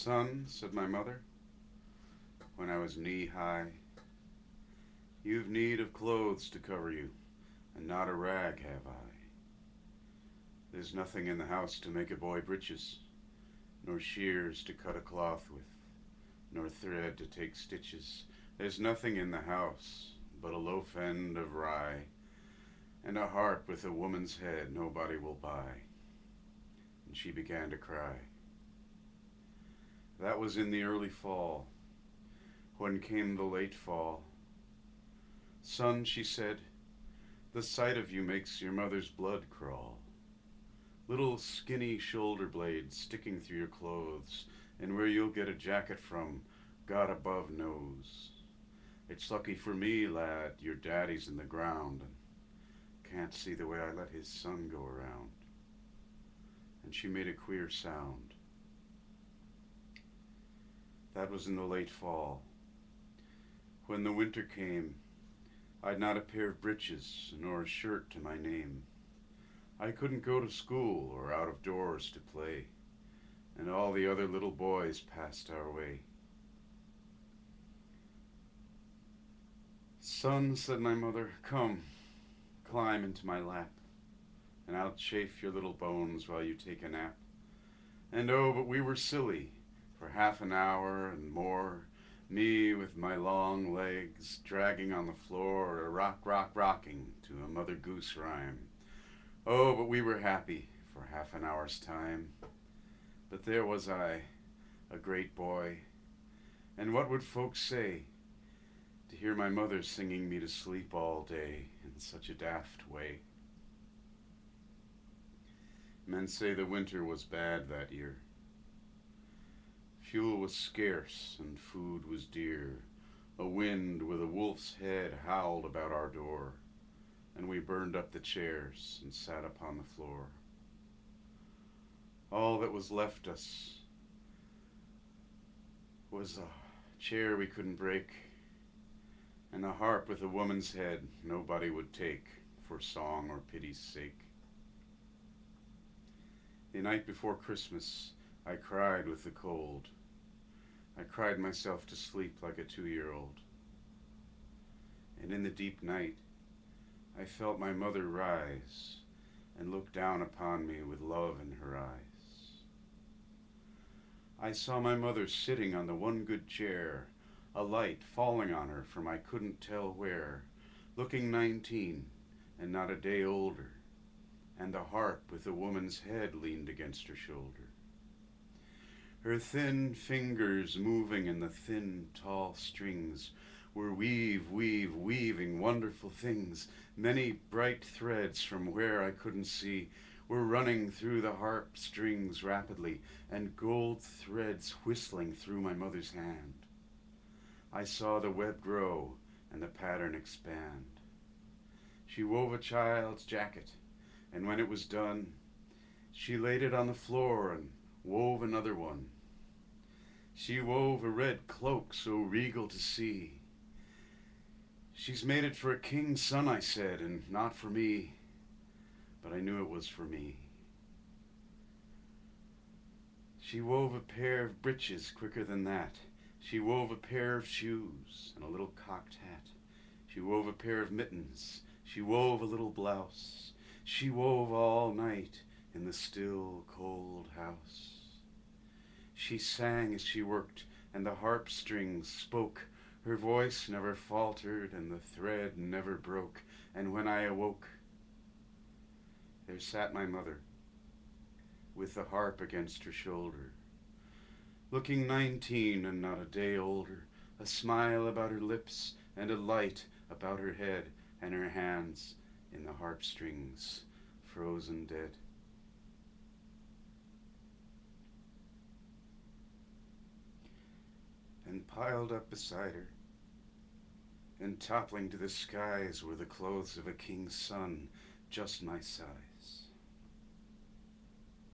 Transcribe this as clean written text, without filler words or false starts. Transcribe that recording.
"Son," said my mother, when I was knee-high, "you've need of clothes to cover you, and not a rag have I. There's nothing in the house to make a boy breeches, nor shears to cut a cloth with, nor thread to take stitches. There's nothing in the house but a loaf end of rye, and a harp with a woman's head nobody will buy." And she began to cry. That was in the early fall. When came the late fall, "Son," she said, "the sight of you makes your mother's blood crawl. Little skinny shoulder blades sticking through your clothes, and where you'll get a jacket from, God above knows. It's lucky for me, lad, your daddy's in the ground, and can't see the way I let his son go around." And she made a queer sound. That was in the late fall. When the winter came, I'd not a pair of breeches nor a shirt to my name. I couldn't go to school or out of doors to play, and all the other little boys passed our way. "Son," said my mother, "come, climb into my lap, and I'll chafe your little bones while you take a nap." And oh, but we were silly for half an hour and more, me with my long legs dragging on the floor, a rocking to a Mother Goose rhyme. Oh, but we were happy for half an hour's time. But there was I, a great boy, and what would folks say to hear my mother singing me to sleep all day in such a daft way? Men say the winter was bad that year. Fuel was scarce and food was dear. A wind with a wolf's head howled about our door, and we burned up the chairs and sat upon the floor. All that was left us was a chair we couldn't break, and a harp with a woman's head nobody would take for song or pity's sake. The night before Christmas I cried with the cold. I cried myself to sleep like a 2-year-old. And in the deep night I felt my mother rise and look down upon me with love in her eyes. I saw my mother sitting on the one good chair, a light falling on her from I couldn't tell where, looking 19 and not a day older, and the harp with a woman's head leaned against her shoulder. Her thin fingers moving in the thin, tall strings were weaving wonderful things. Many bright threads from where I couldn't see were running through the harp strings rapidly, and gold threads whistling through my mother's hand. I saw the web grow and the pattern expand. She wove a child's jacket, and when it was done, she laid it on the floor and wove another one. She wove a red cloak so regal to see. "She's made it for a king's son," I said, "and not for me." But I knew it was for me. She wove a pair of breeches quicker than that. She wove a pair of shoes and a little cocked hat. She wove a pair of mittens. She wove a little blouse. She wove all night in the still, cold house. She sang as she worked, and the harp strings spoke. Her voice never faltered, and the thread never broke. And when I awoke, there sat my mother, with the harp against her shoulder, looking 19 and not a day older, a smile about her lips and a light about her head, and her hands in the harp strings, frozen dead. And piled up beside her, and toppling to the skies, were the clothes of a king's son, just my size.